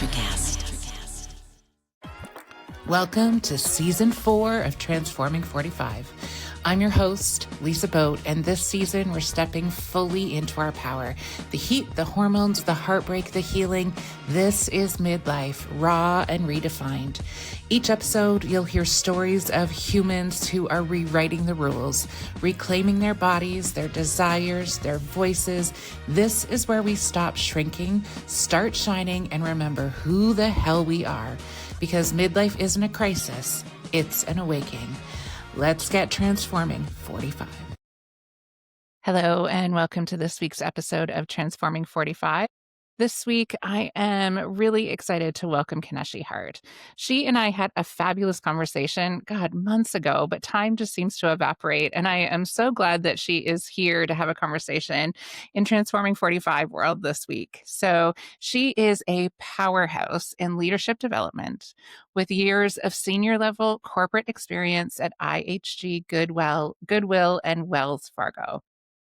NutriCast. Welcome to Season 4 of Transforming 45. I'm your host, Lisa Boate, and this season we're stepping fully into our power. The heat, the hormones, the heartbreak, the healing. This is Midlife, raw and redefined. Each episode, you'll hear stories of humans who are rewriting the rules, reclaiming their bodies, their desires, their voices. This is where we stop shrinking, start shining, and remember who the hell we are. Because midlife isn't a crisis, it's an awakening. Let's get transforming 45. Hello, and welcome to this week's episode of Transforming 45. This week, I am really excited to welcome Kaneshi Hart. She and I had a fabulous conversation, months ago, but time just seems to evaporate. And I am so glad that she is here to have a conversation in Transforming 45 world this week. So she is a powerhouse in leadership development with years of senior level corporate experience at IHG, Goodwill, and Wells Fargo.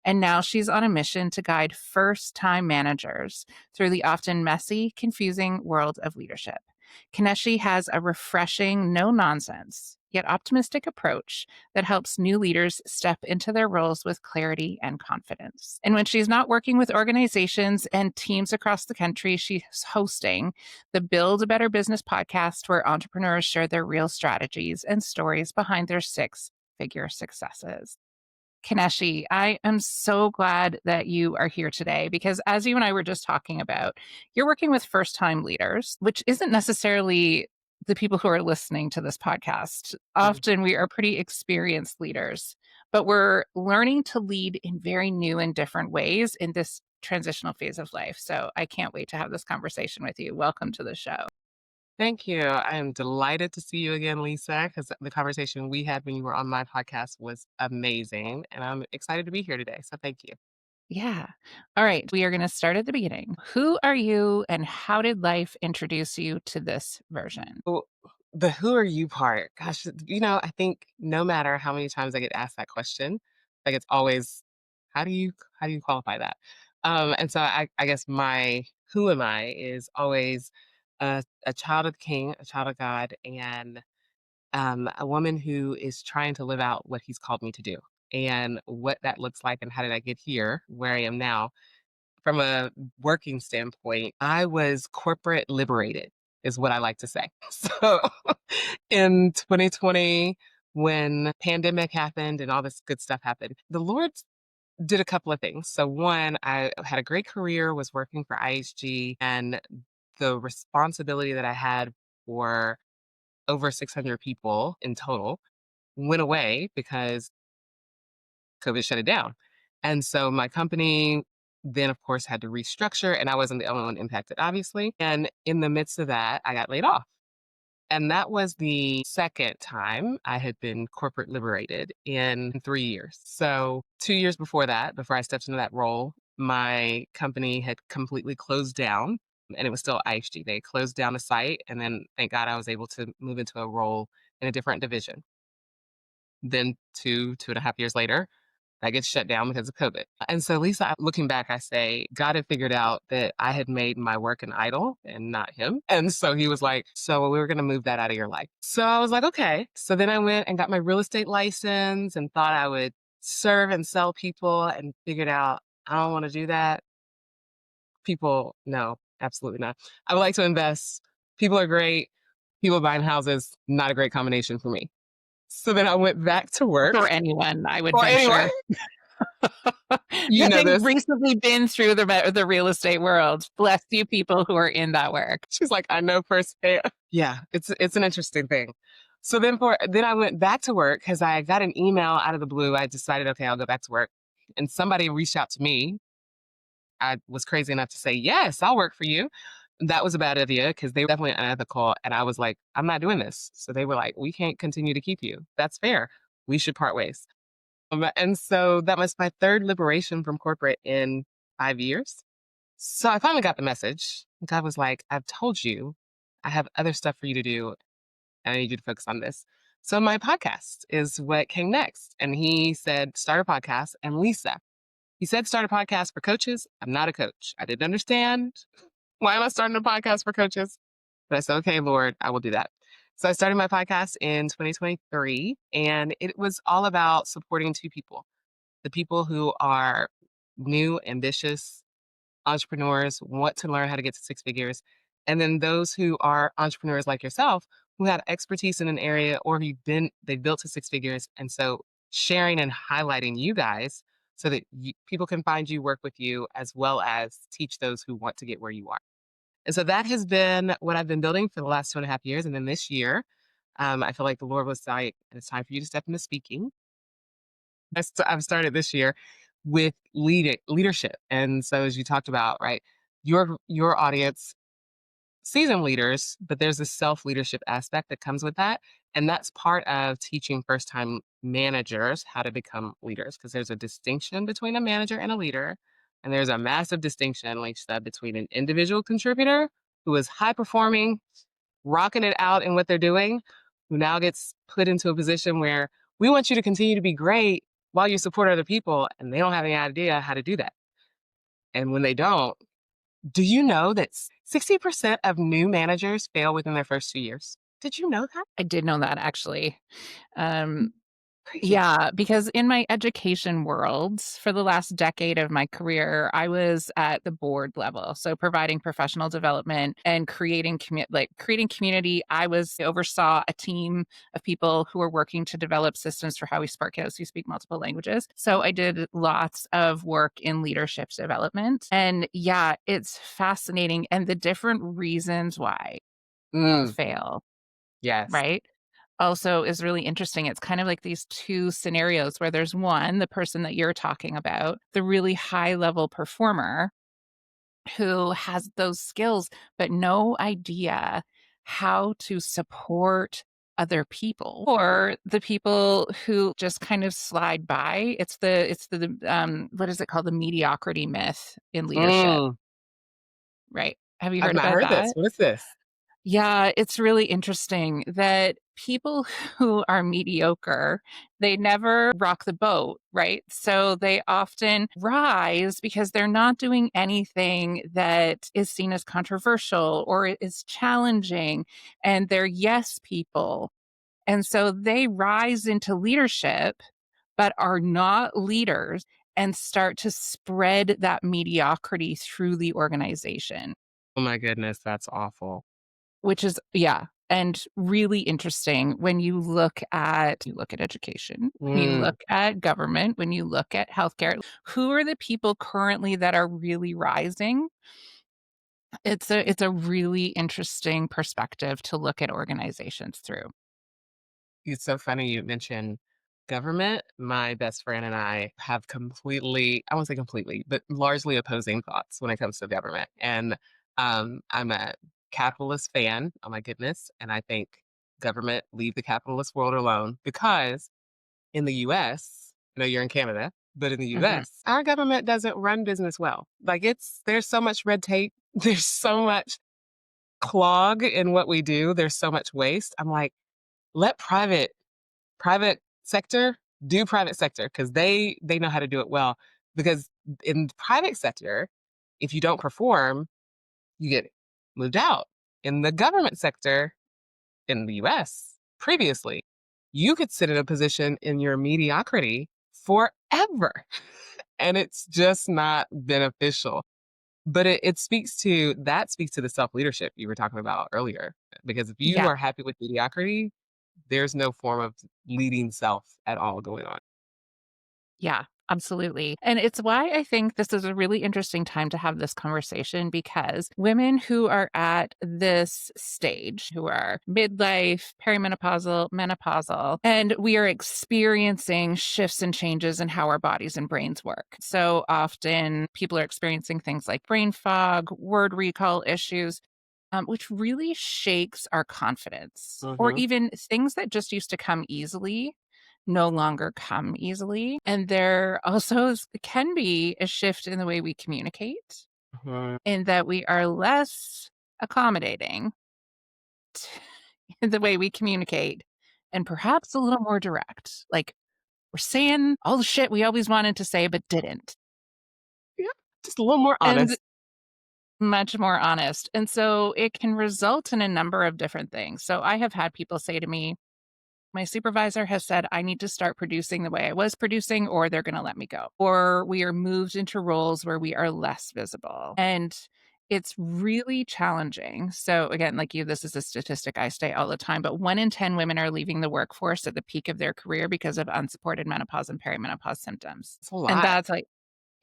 And now she's on a mission to guide first-time managers through the often messy, confusing world of leadership. Kaneshi has a refreshing, no-nonsense, yet optimistic approach that helps new leaders step into their roles with clarity and confidence. And when she's not working with organizations and teams across the country, she's hosting the Build a Better Business podcast, where entrepreneurs share their real strategies and stories behind their six-figure successes. Kaneshi, I am so glad that you are here today because, as you and I were just talking about, you're working with first-time leaders, which isn't necessarily the people who are listening to this podcast. Often we are pretty experienced leaders, but we're learning to lead in very new and different ways in this transitional phase of life. So I can't wait to have this conversation with you. Welcome to the show. Thank you. I am delighted to see you again, Lisa, because the conversation we had when you were on my podcast was amazing. And I'm excited to be here today. So thank you. Yeah. All right. We are going to start at the beginning. Who are you and how did life introduce you to this version? Well, the who are you part, gosh, I think no matter how many times I get asked that question, like it's always, how do you qualify that? And so I guess my who am I is always a child of the King, a child of God, and a woman who is trying to live out what he's called me to do. And what that looks like and how did I get here where I am now. From a working standpoint, I was corporate liberated, is what I like to say. So in 2020, when pandemic happened and all this good stuff happened, the Lord did a couple of things. So one, I had a great career, was working for IHG, and the responsibility that I had for over 600 people in total went away because COVID shut it down. And so my company then, of course, had to restructure, and I wasn't the only one impacted, obviously. And in the midst of that, I got laid off. And that was the second time I had been corporate liberated in 3 years. So 2 years before that, before I stepped into that role, my company had completely closed down, and it was still IHG. They closed down a site, and then thank God I was able to move into a role in a different division. Then 2.5 years later, that gets shut down because of COVID. And so, Lisa, looking back, I say, God had figured out that I had made my work an idol and not him. And so he was like, so we were going to move that out of your life. So I was like, okay. So then I went and got my real estate license and thought I would serve and sell people, and figured out I don't want to do that. People, no, absolutely not. I would like to invest. People are great. People buying houses, not a great combination for me. So then I went back to work. For anyone, I would Or anyone. venture. You know Having this. recently been through the real estate world, bless you people who are in that work. She's like, I know firsthand. Yeah, it's an interesting thing. So then I went back to work because I got an email out of the blue. I decided, okay, I'll go back to work. And somebody reached out to me. I was crazy enough to say, yes, I'll work for you. That was a bad idea because they were definitely unethical. And I was like, I'm not doing this. So they were like, we can't continue to keep you. That's fair. We should part ways. And so that was my third liberation from corporate in 5 years. So I finally got the message. God was like, I've told you, I have other stuff for you to do, and I need you to focus on this. So my podcast is what came next. And he said, start a podcast. And Lisa, he said, start a podcast for coaches. I'm not a coach. I didn't understand. Why am I starting a podcast for coaches? But I said, okay, Lord, I will do that. So I started my podcast in 2023, and it was all about supporting two people, the people who are new, ambitious entrepreneurs, want to learn how to get to six figures, and then those who are entrepreneurs like yourself who have expertise in an area or they've built to six figures. And so sharing and highlighting you guys so that people can find you, work with you, as well as teach those who want to get where you are. And so that has been what I've been building for the last 2.5 years. And then this year, I feel like the Lord was like, it's time for you to step into speaking. I've started this year with leadership. And so as you talked about, right, your audience, seasoned leaders, but there's a self-leadership aspect that comes with that. And that's part of teaching first-time managers how to become leaders, because there's a distinction between a manager and a leader. And there's a massive distinction, like you said, between an individual contributor who is high performing, rocking it out in what they're doing, who now gets put into a position where we want you to continue to be great while you support other people, and they don't have any idea how to do that. And when they don't, do you know that 60% of new managers fail within their first 2 years? Did you know that? I did know that actually. Um, Crazy. Yeah, because in my education world, for the last decade of my career, I was at the board level. So providing professional development and creating community. I oversaw a team of people who were working to develop systems for how we support kiddos who speak multiple languages. So I did lots of work in leadership development. And yeah, it's fascinating and the different reasons why Mm, fail, yes. right? Also is really interesting. It's kind of like these two scenarios where there's one, the person that you're talking about, the really high level performer who has those skills, but no idea how to support other people or the people who just kind of slide by. It's the what is it called? The mediocrity myth in leadership, Mm, right? Have you I've heard not about heard this. that? What is this? Yeah, it's really interesting that people who are mediocre, they never rock the boat, right? So they often rise because they're not doing anything that is seen as controversial or is challenging, and they're yes people. And so they rise into leadership, but are not leaders and start to spread that mediocrity through the organization. Oh my goodness, that's awful. Which is yeah, and really interesting when you look at education, when you Mm, look at government, when you look at healthcare, who are the people currently that are really rising? It's a really interesting perspective to look at organizations through. it's so funny you mentioned government. My best friend and I have I won't say completely, but largely opposing thoughts when it comes to government. And I'm a capitalist fan. Oh my goodness. And I think government, leave the capitalist world alone, because in the US, I know you're in Canada, but in the Mhm. US, our government doesn't run business well. Like there's so much red tape, there's so much clog in what we do, there's so much waste. I'm like, let private sector do private sector, because they know how to do it well. Because in private sector, if you don't perform, you get moved out. In the government sector, in the US previously, you could sit in a position in your mediocrity forever. And it's just not beneficial. But speaks to the self leadership you were talking about earlier. Because if you Yeah. are happy with mediocrity, there's no form of leading self at all going on. Yeah, absolutely. And it's why I think this is a really interesting time to have this conversation because women who are at this stage, who are midlife, perimenopausal, menopausal, and we are experiencing shifts and changes in how our bodies and brains work. So often people are experiencing things like brain fog, word recall issues. Which really shakes our confidence, or Mhm, even things that just used to come easily no longer come easily. And there also can be a shift in the way we communicate, mhm. in that we are less accommodating in the way we communicate and perhaps a little more direct. Like we're saying all the shit we always wanted to say but didn't. Yeah, just a little more And honest. Much more honest. And so it can result in a number of different things. So I have had people say to me, my supervisor has said I need to start producing the way I was producing, or they're going to let me go. Or we are moved into roles where we are less visible. And it's really challenging. So, again, like you, this is a statistic I state all the time, but 1 in 10 women are leaving the workforce at the peak of their career because of unsupported menopause and perimenopause symptoms. It's a And lot. that's like,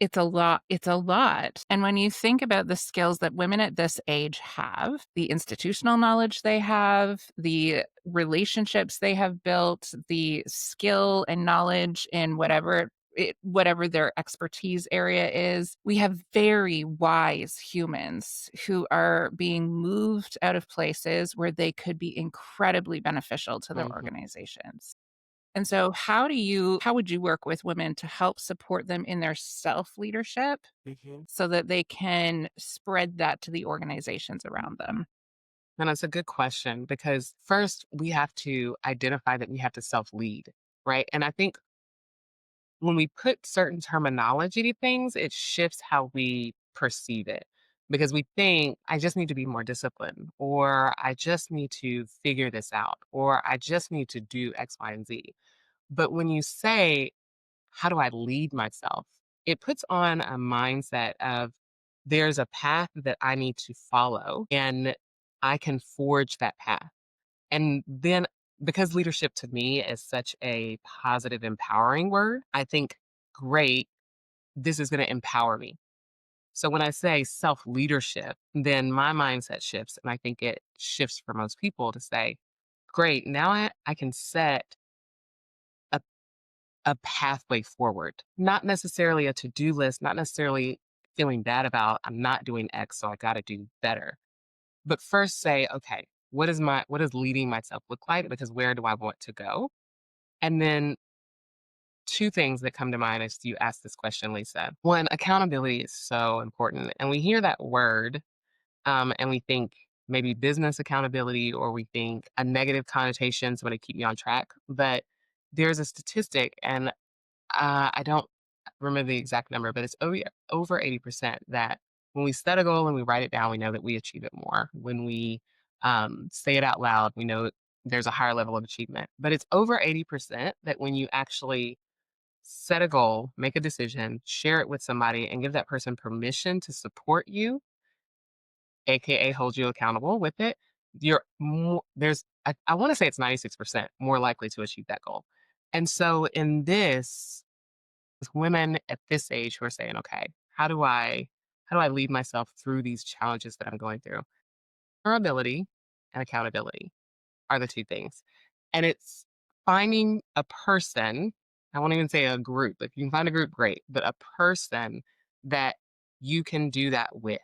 it's a lot. It's a lot. And when you think about the skills that women at this age have, the institutional knowledge they have, the relationships they have built, the skill and knowledge in whatever their expertise area is, we have very wise humans who are being moved out of places where they could be incredibly beneficial to their Mhm, organizations. And so how would you work with women to help support them in their self-leadership mhm. so that they can spread that to the organizations around them? And that's a good question because first we have to identify that we have to self lead, right? And I think when we put certain terminology to things, it shifts how we perceive it because we think, I just need to be more disciplined, or I just need to figure this out, or I just need to do X, Y, and Z. But when you say, how do I lead myself? It puts on a mindset of there's a path that I need to follow and I can forge that path. And then because leadership to me is such a positive, empowering word, I think, great, this is going to empower me. So when I say self leadership, then my mindset shifts. And I think it shifts for most people to say, great, now I can set a a pathway forward, not necessarily a to-do list, not necessarily feeling bad about I'm not doing X, so I got to do better. But first say, okay, what does leading myself look like? Because where do I want to go? And then two things that come to mind as you ask this question, Lisa. One, accountability is so important. And we hear that word and we think maybe business accountability or we think a negative connotation, so to keep me on track. But there's a statistic, and I don't remember the exact number, but it's over 80% that when we set a goal and we write it down, we know that we achieve it more. When we say it out loud, we know there's a higher level of achievement. But it's over 80% that when you actually set a goal, make a decision, share it with somebody, and give that person permission to support you, AKA hold you accountable with it, I want to say it's 96% more likely to achieve that goal. And so in this, with women at this age who are saying, okay, how do I lead myself through these challenges that I'm going through? Vulnerability and accountability are the two things. And it's finding a person, I won't even say a group. If you can find a group, great, but a person that you can do that with,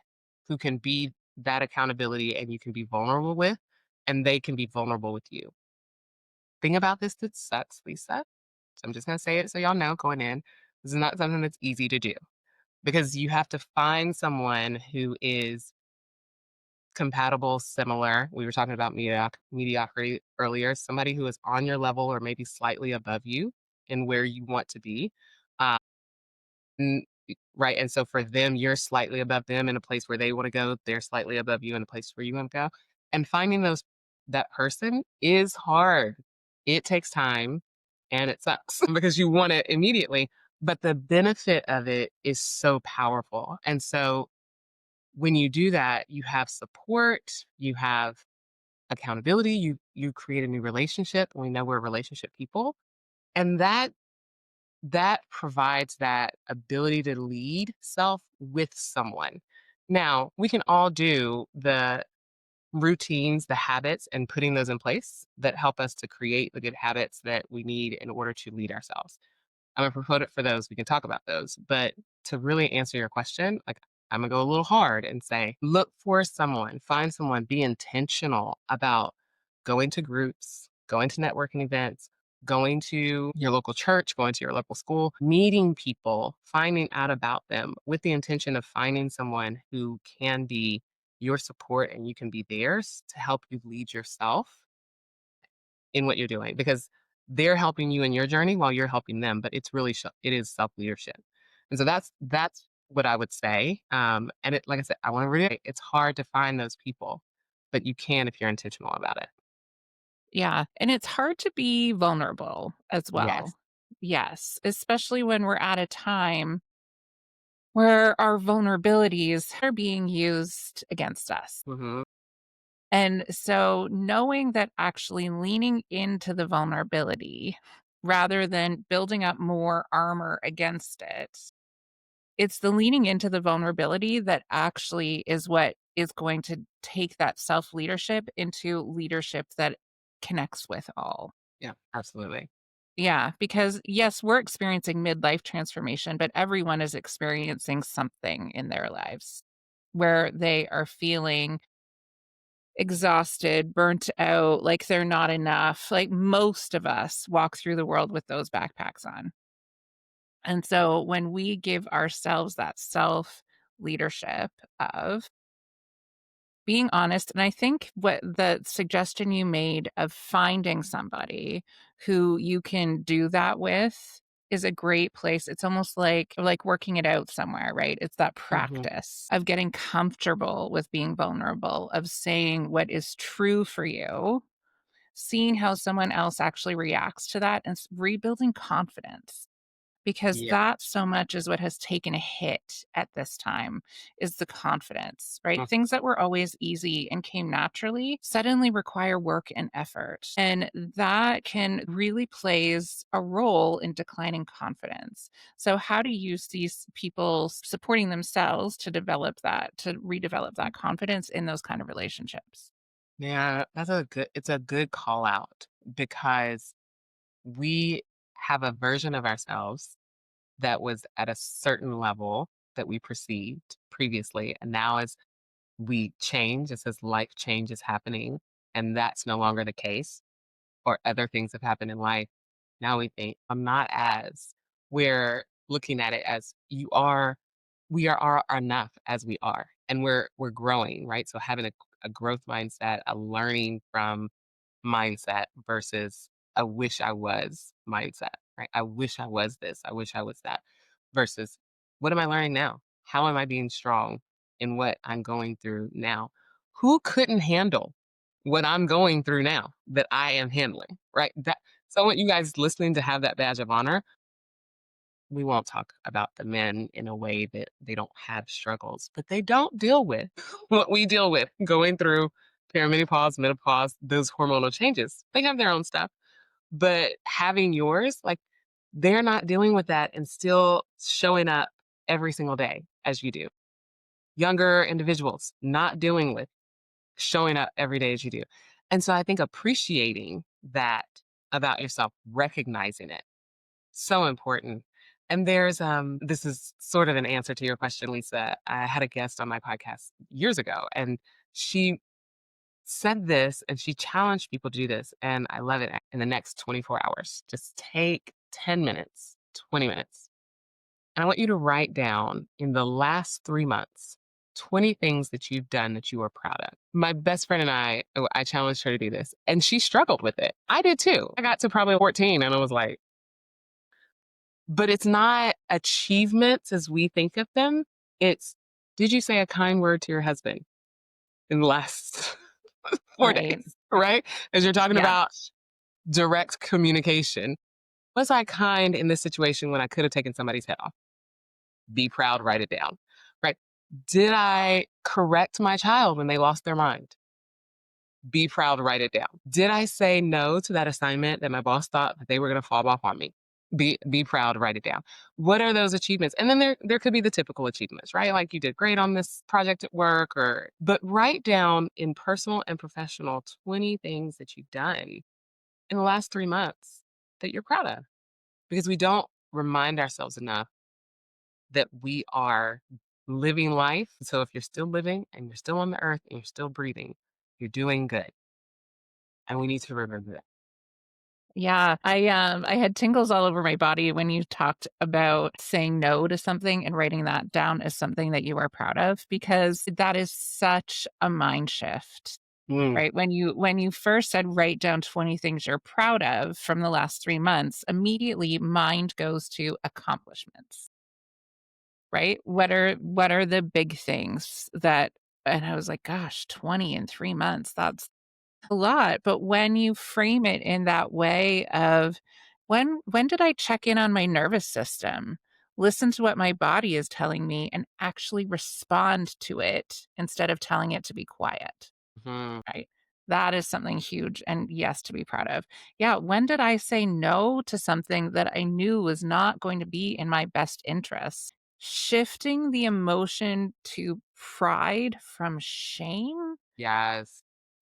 who can be that accountability and you can be vulnerable with, and they can be vulnerable with you. Thing about this that sucks, Lisa. So I'm just going to say it so y'all know going in. This is not something that's easy to do because you have to find someone who is compatible, similar. We were talking about mediocrity earlier. Somebody who is on your level or maybe slightly above you in where you want to be. Uh, right. And so for them, you're slightly above them in a place where they want to go. They're slightly above you in a place where you want to go. And finding that person is hard. It takes time and it sucks because you want it immediately. But the benefit of it is so powerful. And so when you do that, you have support, you have accountability, you create a new relationship. We know we're relationship people. And that provides that ability to lead self with someone. Now, we can all do the routines, the habits, and putting those in place that help us to create the good habits that we need in order to lead ourselves. I'm a proponent for those. We can talk about those. But to really answer your question, like I'm gonna go a little hard and say, look for someone, find someone, be intentional about going to groups, going to networking events, going to your local church, going to your local school, meeting people, finding out about them with the intention of finding someone who can be your support and you can be theirs to help you lead yourself in what you're doing because they're helping you in your journey while you're helping them, but it's really it is self leadership, and so that's what I would say. And it, like I said, I want to reiterate, it's hard to find those people, but you can if you're intentional about it. Yeah, and it's hard to be vulnerable as Yes. well. Yes, especially when we're at a time where our vulnerabilities are being used against us. Hmm. And so knowing that actually leaning into the vulnerability rather than building up more armor against it, it's the leaning into the vulnerability that actually is what is going to take that self leadership into leadership that connects with all. Yeah, absolutely. Yeah, because yes, we're experiencing midlife transformation, but everyone is experiencing something in their lives where they are feeling exhausted, burnt out, like they're not enough. Like most of us walk through the world with those backpacks on. And so when we give ourselves that self leadership of being honest, and I think what the suggestion you made of finding somebody who you can do that with is a great place. It's almost like working it out somewhere, right? It's that Hmm. practice of getting comfortable with being vulnerable, of saying what is true for you, seeing how someone else actually reacts to that, and rebuilding confidence. Because Yeah. that so much is what has taken a hit at this time is the confidence, right? Mm. Things that were always easy and came naturally suddenly require work and effort. And that can really plays a role in declining confidence. So how do you see people supporting themselves to develop that, to redevelop that confidence in those kind of relationships? Yeah, it's a good call out because we have a version of ourselves that was at a certain level that we perceived previously. And now as we change, as life change is happening, and that's no longer the case, or other things have happened in life. Now we think, I'm not as, we're looking at it as we are enough as we are. And we're growing, right? So having a growth mindset, a learning from mindset versus a wish I was mindset, right? I wish I was this. I wish I was that versus what am I learning now? How am I being strong in what I'm going through now? Who couldn't handle what I'm going through now that I am handling, right? That so I want you guys listening to have that badge of honor. We won't talk about the men in a way that they don't have struggles, but they don't deal with what we deal with going through perimenopause, menopause, those hormonal changes. They have their own stuff, but having yours, like they're not dealing with that and still showing up every single day as you do. Younger individuals not dealing with showing up every day as you do. And so I think appreciating that about yourself, recognizing it so important. And this is sort of an answer to your question, Lisa. I had a guest on my podcast years ago, and she said this and she challenged people to do this. And I love it. In the next 24 hours, just take 10 minutes, 20 minutes. And I want you to write down in the last 3 months, 20 things that you've done that you are proud of. My best friend and I challenged her to do this, and she struggled with it. I did too. I got to probably 14 and I was like, but it's not achievements as we think of them. It's, did you say a kind word to your husband in the last Right. 4 days, right? As you're talking Yeah. about direct communication. Was I kind in this situation when I could have taken somebody's head off? Be proud, write it down, right? Did I correct my child when they lost their mind? Be proud, write it down. Did I say no to that assignment that my boss thought that they were going to fob off on me? Be proud, write it down. What are those achievements? And then there could be the typical achievements, right? Like you did great on this project at work or but write down in personal and professional 20 things that you've done in the last 3 months that you're proud of because we don't remind ourselves enough that we are living life. So if you're still living and you're still on the earth and you're still breathing, you're doing good. And we need to remember that. Yeah, I had tingles all over my body when you talked about saying no to something and writing that down as something that you are proud of because that is such a mind shift. Mm, Right? When you first said write down 20 things you're proud of from the last 3 months, immediately mind goes to accomplishments. right? What are the big things that, and I was like, gosh, 20 in 3 months, that's a lot. But when you frame it in that way of when did I check in on my nervous system? Listen to what my body is telling me and actually respond to it instead of telling it to be quiet, Mhm. right? That is something huge and yes, to be proud of. Yeah, when did I say no to something that I knew was not going to be in my best interest? Shifting the emotion to pride from shame, Yes,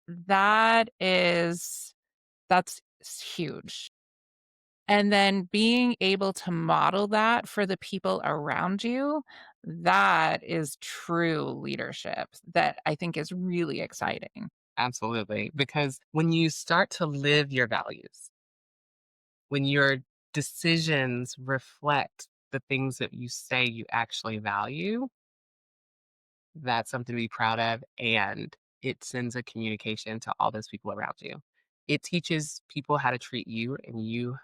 that is that's huge. And then being able to model that for the people around you, that is true leadership that I think is really exciting. absolutely. Because when you start to live your values, when your decisions reflect the things that you say you actually value, that's something to be proud of. And it sends a communication to all those people around you. It teaches people how to treat you and you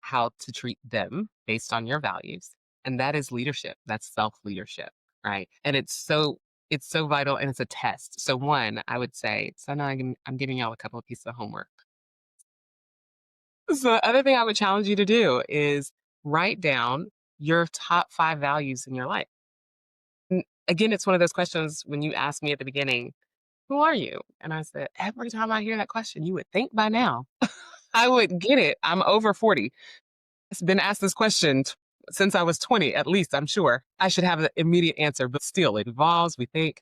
how to treat them based on your values. And that is leadership. That's self leadership, right? And it's so vital and it's a test. So one, I would say, so now I'm giving y'all a couple of pieces of homework. So the other thing I would challenge you to do is write down your top 5 values in your life. Again, it's one of those questions when you asked me at the beginning, "Who are you?" And I said, "Every time I hear that question, you would think by now I would get it. I'm over 40. It's been asked this question since I was 20, at least, I'm sure. I should have an immediate answer, but still, it evolves. We think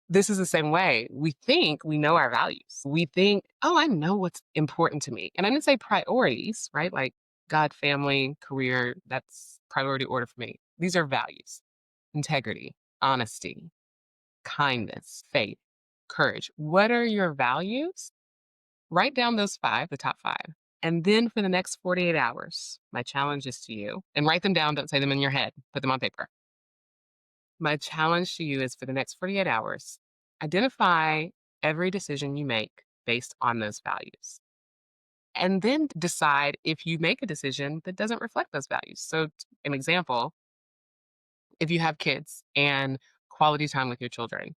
this is the same way. We think we know our values. We think, oh, I know what's important to me. And I didn't say priorities, right? Like God, family, career, that's priority order for me. These are values: integrity, honesty, kindness, faith, courage. What are your values? Write down those 5, the top 5. And then for the next 48 hours, my challenge is to you, and write them down, don't say them in your head, put them on paper. My challenge to you is for the next 48 hours, identify every decision you make based on those values. And then decide if you make a decision that doesn't reflect those values. So, an example, if you have kids and quality time with your children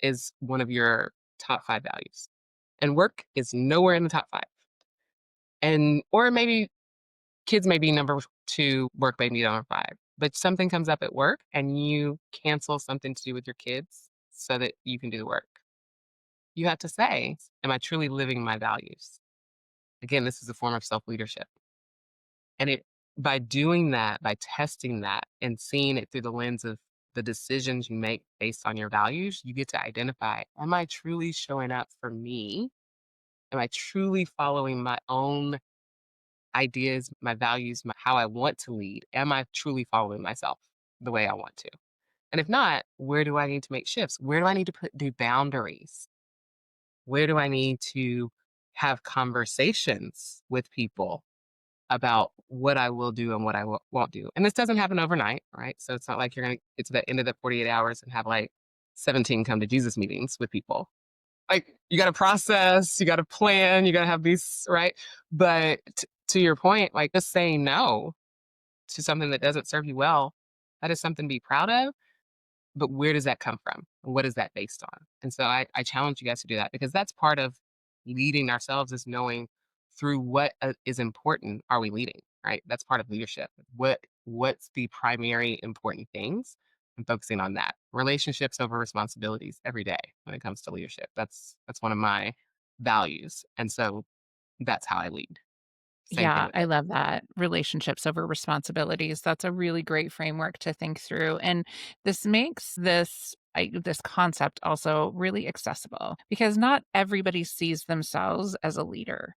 is one of your top 5 values, and work is nowhere in the top 5. And, or maybe kids may be number 2, work may be number 5, but something comes up at work and you cancel something to do with your kids so that you can do the work. You have to say, "Am I truly living my values?" Again, this is a form of self-leadership. And it by doing that, by testing that and seeing it through the lens of the decisions you make based on your values, you get to identify, am I truly showing up for me? Am I truly following my own ideas, my values, how I want to lead? Am I truly following myself the way I want to? And if not, where do I need to make shifts? Where do I need to do boundaries? Where do I need to have conversations with people about what I will do and what I won't do? And this doesn't happen overnight, right? So it's not like you're going to get to the end of the 48 hours and have like 17 come to Jesus meetings with people. Like, you got to process, you got to plan, you got to have these, right? But to your point, like just saying no to something that doesn't serve you well, that is something to be proud of. But where does that come from? What is that based on? And so I challenge you guys to do that because that's part of leading ourselves is knowing through what is important are we leading, right? That's part of leadership. What's the primary important things and focusing on that. Relationships over responsibilities every day when it comes to leadership. That's one of my values. And so that's how I lead. Same thing Yeah, with I it. love that. Relationships over responsibilities. That's a really great framework to think through. And this makes this concept also really accessible because not everybody sees themselves as a leader,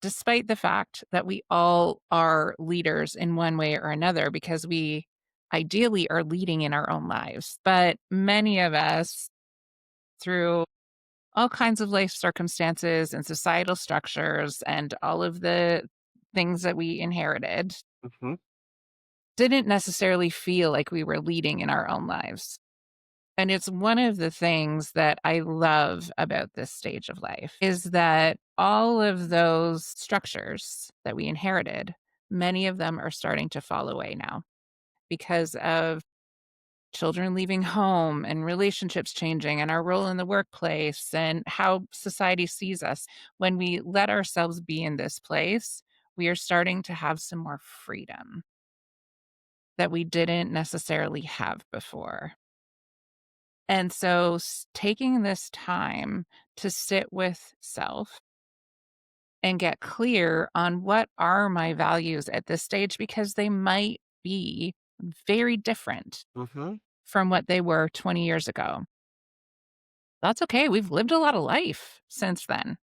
despite the fact that we all are leaders in one way or another because we ideally are leading in our own lives. But many of us, through all kinds of life circumstances and societal structures and all of the things that we inherited, Hmm. didn't necessarily feel like we were leading in our own lives. And it's one of the things that I love about this stage of life is that all of those structures that we inherited, many of them are starting to fall away now because of children leaving home and relationships changing and our role in the workplace and how society sees us. When we let ourselves be in this place, we are starting to have some more freedom that we didn't necessarily have before. And so taking this time to sit with self and get clear on what are my values at this stage because they might be very different Hmm. from what they were 20 years ago. That's okay. We've lived a lot of life since then.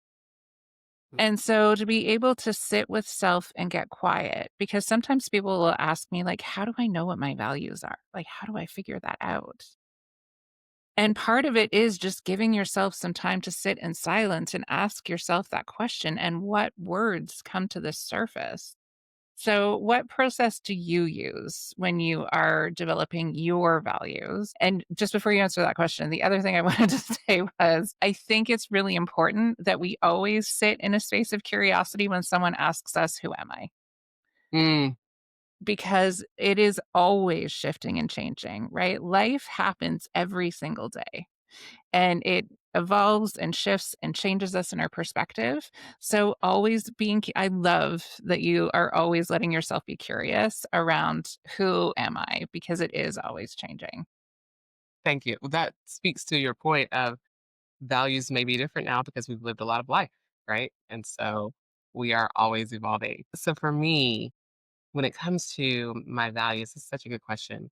And so to be able to sit with self and get quiet, because sometimes people will ask me, like, how do I know what my values are? Like, how do I figure that out? And part of it is just giving yourself some time to sit in silence and ask yourself that question and what words come to the surface. So, what process do you use when you are developing your values? And just before you answer that question, the other thing I wanted to say was I think it's really important that we always sit in a space of curiosity when someone asks us, who am I? Mm, Because it is always shifting and changing, right? Life happens every single day and it evolves and shifts and changes us in our perspective. So always I love that you are always letting yourself be curious around who am I because it is always changing. thank you. Well, that speaks to your point of values may be different now because we've lived a lot of life, right? And so we are always evolving. So for me, when it comes to my values, it's such a good question.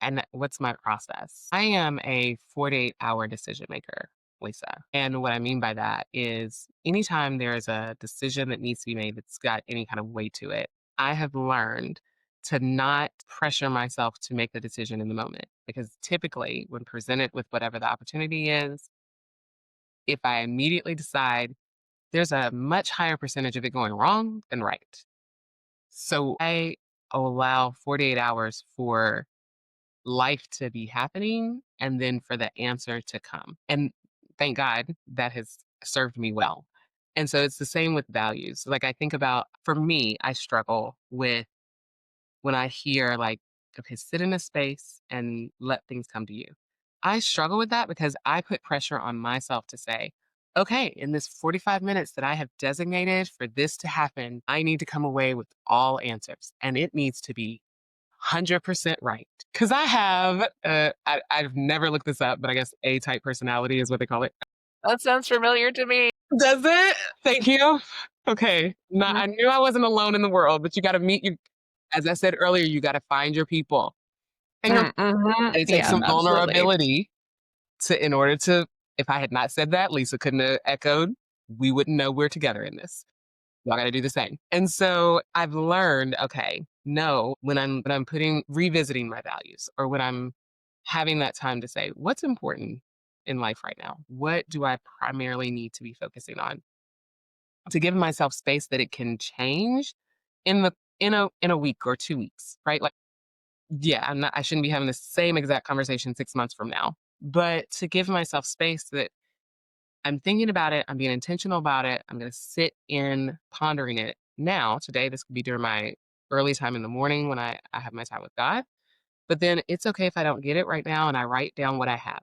And what's my process? I am a 48-hour decision maker, Lisa. And what I mean by that is anytime there's a decision that needs to be made that's got any kind of weight to it, I have learned to not pressure myself to make the decision in the moment. Because typically, when presented with whatever the opportunity is, if I immediately decide, there's a much higher percentage of it going wrong than right. So I allow 48 hours for life to be happening and then for the answer to come. And thank God that has served me well. And so it's the same with values. Like I think about, for me, I struggle with when I hear like, okay, sit in a space and let things come to you. I struggle with that because I put pressure on myself to say, okay, in this 45 minutes that I have designated for this to happen, I need to come away with all answers and it needs to be 100% right. Because I have, I've never looked this up, but I guess A type personality is what they call it. That sounds familiar to me. Does it? Thank you. Okay. Now, Mhm. I knew I wasn't alone in the world, but you got to meet you. As I said earlier, you got to find your people. And Mhm. it takes Yeah, some absolutely. vulnerability in order to, if I had not said that, Lisa couldn't have echoed, we wouldn't know we're together in this. Y'all gotta do the same. And so I've learned, okay, no, when I'm putting revisiting my values or when I'm having that time to say, what's important in life right now? What do I primarily need to be focusing on? To give myself space that it can change in the in a week or 2 weeks, right? Like, yeah, I shouldn't be having the same exact conversation 6 months from now. But to give myself space that I'm thinking about it. I'm being intentional about it. I'm going to sit in pondering it now. Today, this could be during my early time in the morning when I have my time with God. But then it's okay if I don't get it right now and I write down what I have.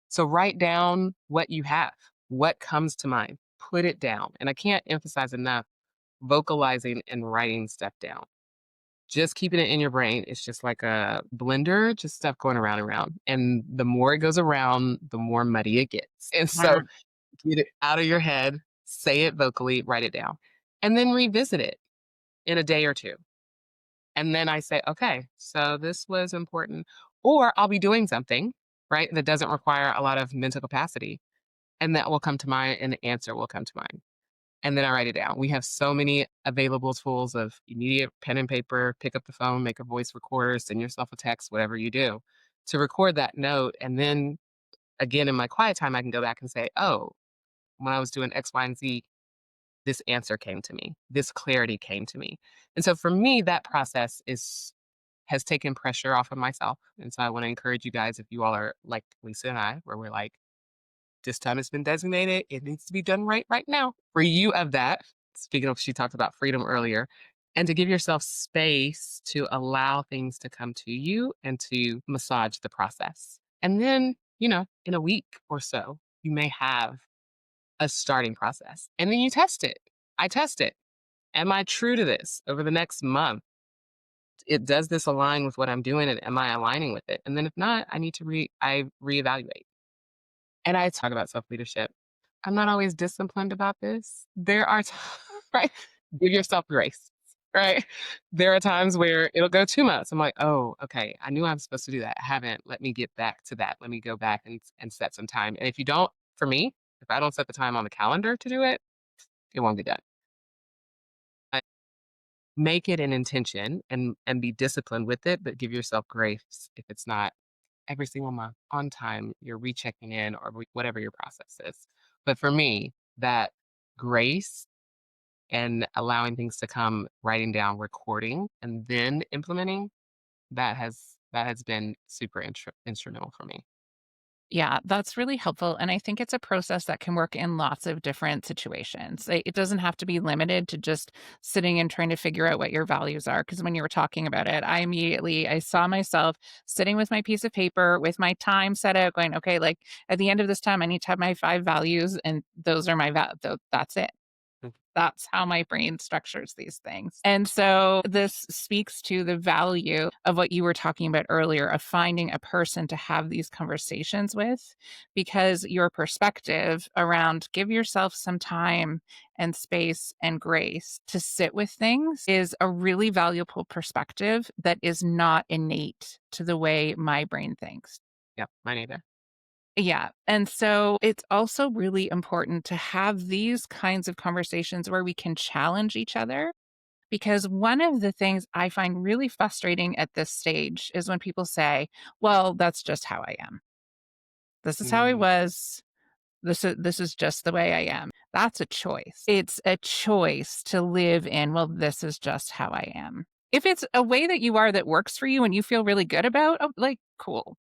So write down what you have, what comes to mind, put it down. And I can't emphasize enough vocalizing and writing stuff down. Just keeping it in your brain. It's just like a blender, just stuff going around and around. And the more it goes around, the more muddy it gets. And so Mhm. get it out of your head, say it vocally, write it down, and then revisit it in a day or 2. And then I say, "Okay, so this was important." Or I'll be doing something, right, that doesn't require a lot of mental capacity, and that will come to mind and the answer will come to mind. And then I write it down. We have so many available tools of immediate pen and paper, pick up the phone, make a voice recorder, send yourself a text, whatever you do, to record that note, and then again in my quiet time, I can go back and say, "Oh, when I was doing X, Y, and Z, this answer came to me. This clarity came to me." And so for me, that process is has taken pressure off of myself. And so I want to encourage you guys, if you all are like Lisa and I, where we're like, this time has been designated, it needs to be done right now. For you of that, speaking of, she talked about freedom earlier. and to give yourself space to allow things to come to you and to massage the process. And then, in a week or so, you may have a starting process. And then you test it. I test it. Am I true to this over the next month? Does this align with what I'm doing and am I aligning with it? And then if not, I need to I reevaluate. And I talk about self-leadership. I'm not always disciplined about this. There are right? Give yourself grace, right? There are times where it'll go 2 months. I'm like, "Oh, okay. I knew I was supposed to do that. I haven't. Let me get back to that. Let me go back and set some time." And if you don't for me, if I don't set the time on the calendar to do it, it won't get done. I make it an intention and be disciplined with it, but give yourself grace if it's not every single month on time, you're rechecking in or whatever your process is. But for me, that grace and allowing things to come, writing down, recording, and then implementing, that has been super instrumental for me. Yeah, that's really helpful. And I think it's a process that can work in lots of different situations. It doesn't have to be limited to just sitting and trying to figure out what your values are. Because when you were talking about it, I saw myself sitting with my piece of paper with my time set out, going, okay, like at the end of this time, I need to have my 5 values, and those are that's it. Mm. That's how my brain structures these things. And so this speaks to the value of what you were talking about earlier of finding a person to have these conversations with, because your perspective around give yourself some time and space and grace to sit with things is a really valuable perspective that is not innate to the way my brain thinks. Yep, mine either. Yeah. And so it's also really important to have these kinds of conversations where we can challenge each other. Because one of the things I find really frustrating at this stage is when people say, well, that's just how I am. This is how I Mm, was. This is just the way I am. That's a choice. It's a choice to live in, well, this is just how I am. If it's a way that you are that works for you and you feel really good about, oh, like, cool.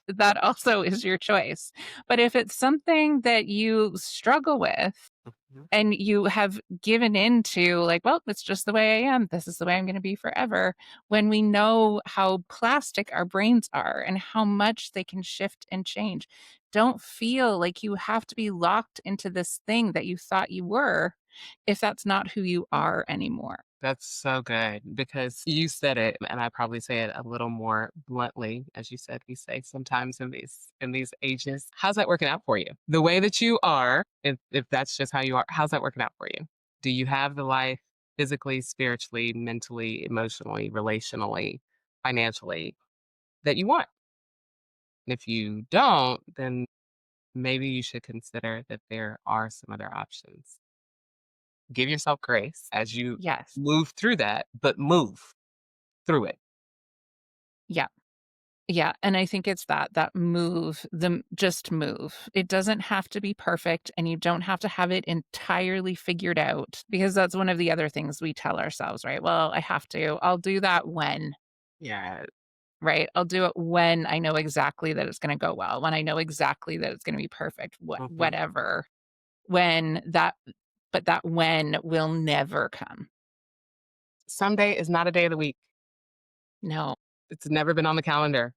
That also is your choice. But if it's something that you struggle with mhm. and you have given into, like, well, it's just the way I am, this is the way I'm going to be forever, when we know how plastic our brains are and how much they can shift and change, don't feel like you have to be locked into this thing that you thought you were if that's not who you are anymore. That's so good because you said it, and I probably say it a little more bluntly, as you said, we say sometimes in these ages. How's that working out for you? The way that you are, if that's just how you are, how's that working out for you? Do you have the life physically, spiritually, mentally, emotionally, relationally, financially that you want? And if you don't, then maybe you should consider that there are some other options. Give yourself grace as you Yes. move through that, but move through it. Yeah. Yeah, and I think it's that move, just move. It doesn't have to be perfect, and you don't have to have it entirely figured out, because that's one of the other things we tell ourselves, right? Well, I have to. I'll do that when, Yeah. right? I'll do it when I know exactly that it's going to go well, when I know exactly that it's going to be perfect, Mhm. whatever. When that but that when will never come. Someday is not a day of the week. No. It's never been on the calendar.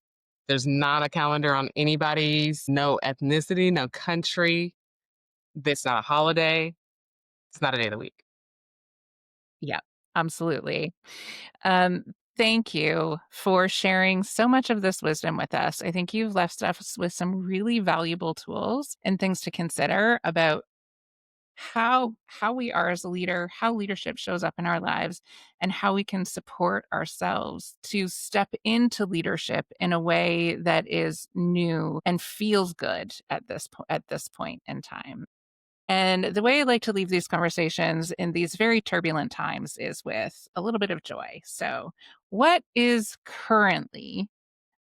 There's not a calendar on anybody's, no ethnicity, no country. It's not a holiday. It's not a day of the week. Yeah. Absolutely. Um, Thank you for sharing so much of this wisdom with us. I think you've left us with some really valuable tools and things to consider about how we are as a leader, how leadership shows up in our lives, and how we can support ourselves to step into leadership in a way that is new and feels good at this point in time. And the way I like to leave these conversations in these very turbulent times is with a little bit of joy. So, what is currently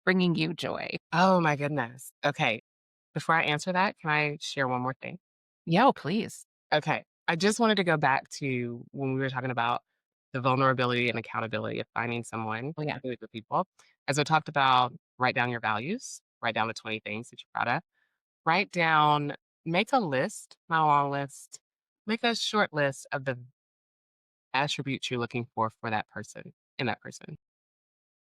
bringing you joy? Oh my goodness. Okay. Before I answer that, can I share one more thing? Yeah, oh, please. Okay. I just wanted to go back to when we were talking about the vulnerability and accountability of finding someone, Oh, yeah. particularly with people. As I talked about, write down your values, write down the 20 things that you're proud of, write down, make a list, not a long list, make a short list of the attributes you're looking for that person, in that person.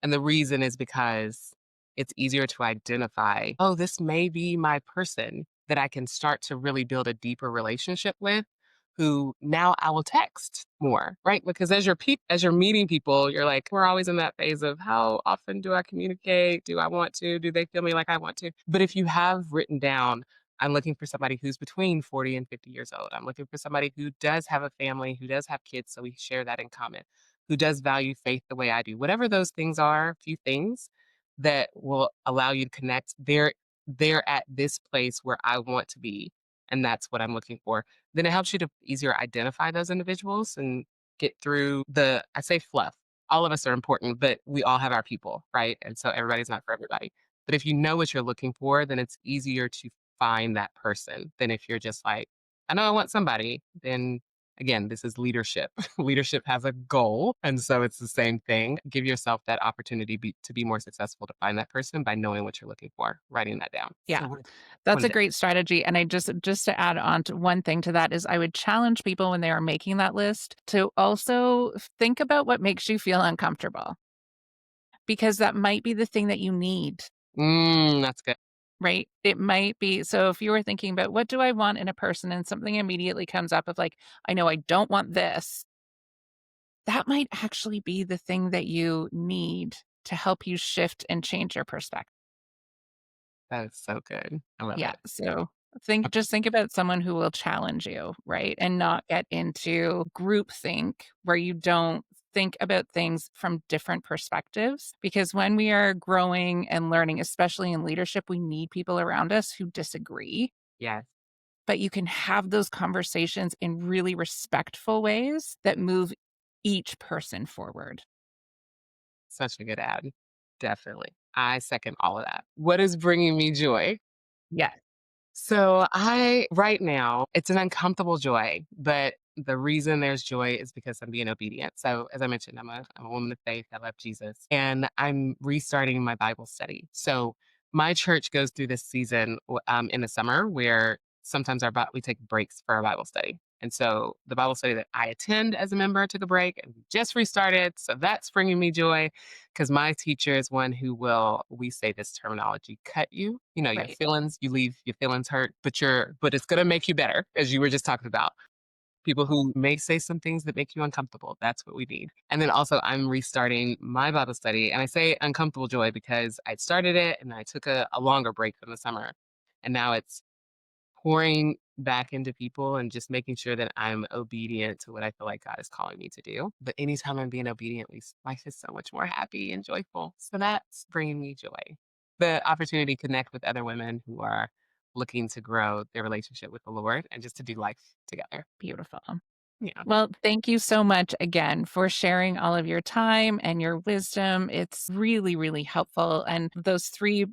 And the reason is because it's easier to identify, oh, this may be my person that I can start to really build a deeper relationship with, who now I will text more, right? Because as you're meeting people, you're like, we're always in that phase of how often do I communicate? Do I want to? Do they feel me like I want to? But if you have written down, I'm looking for somebody who's between 40 and 50 years old. I'm looking for somebody who does have a family, who does have kids, so we share that in common, who does value faith the way I do. Whatever those things are, a few things that will allow you to connect, they're at this place where I want to be, and that's what I'm looking for. Then it helps you to easier identify those individuals and get through the, I say fluff. All of us are important, but we all have our people, right? And so everybody's not for everybody. But if you know what you're looking for, then it's easier to find that person than if you're just like, I know I want somebody, then again, this is leadership. Leadership has a goal. And so it's the same thing. Give yourself that opportunity to be more successful to find that person by knowing what you're looking for, writing that down. Yeah. So That's what a is it? great strategy, and I just to add on to one thing to that is I would challenge people when they are making that list to also think about what makes you feel uncomfortable, because that might be the thing that you need, That's good. right? It might be so if you were thinking about what do I want in a person and something immediately comes up of like, I know I don't want this, that might actually be the thing that you need to help you shift and change your perspective. That is so good. I love Yeah, it. so Uh, think about someone who will challenge you, right? And not get into groupthink where you don't think about things from different perspectives. Because when we are growing and learning, especially in leadership, we need people around us who disagree, Yes, but you can have those conversations in really respectful ways that move each person forward. such a good ad. Definitely. I second all of that. What is bringing me joy? Yeah, So I right now, it's an uncomfortable joy, but the reason there's joy is because I'm being obedient. So as I mentioned, I'm a woman of faith. I love Jesus, and I'm restarting my Bible study. So my church goes through this season in the summer where sometimes we take breaks for our Bible study. And so the Bible study that I attend as a member took a break and just restarted. So that's bringing me joy because my teacher is one who will, we say this terminology, cut you. You know, your right. feelings, you leave your feelings hurt, but it's gonna make you better, as you were just talking about. People who may say some things that make you uncomfortable. That's what we need. And then also I'm restarting my Bible study. And I say uncomfortable joy because I started it and I took a longer break from the summer. And now it's pouring back into people and just making sure that I'm obedient to what I feel like God is calling me to do. But anytime I'm being obedient, life is so much more happy and joyful. So that's bringing me joy. The opportunity to connect with other women who are looking to grow their relationship with the Lord and just to do life together. Beautiful. Yeah. Well, thank you so much again for sharing all of your time and your wisdom. It's really, really helpful. And those three,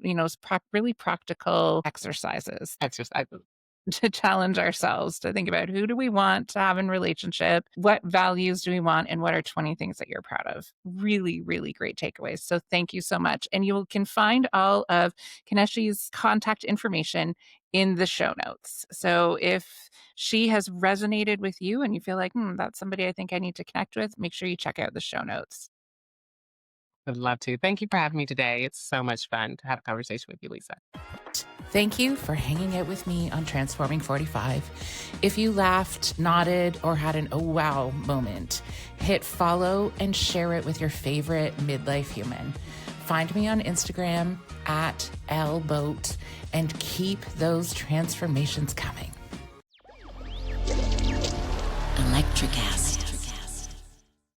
really practical exercises Exercise. to challenge ourselves to think about who do we want to have in relationship, what values do we want, and what are 20 things that you're proud of. Really, really great takeaways. So thank you so much. And you can find all of Kaneshi's contact information in the show notes. So if she has resonated with you and you feel like, that's somebody I think I need to connect with, make sure you check out the show notes. Would love to. Thank you for having me today. It's so much fun to have a conversation with you, Lisa. Thank you for hanging out with me on Transforming 45. If you laughed, nodded, or had an oh wow moment, hit follow and share it with your favorite midlife human. Find me on Instagram at lboat and keep those transformations coming. Electric acid.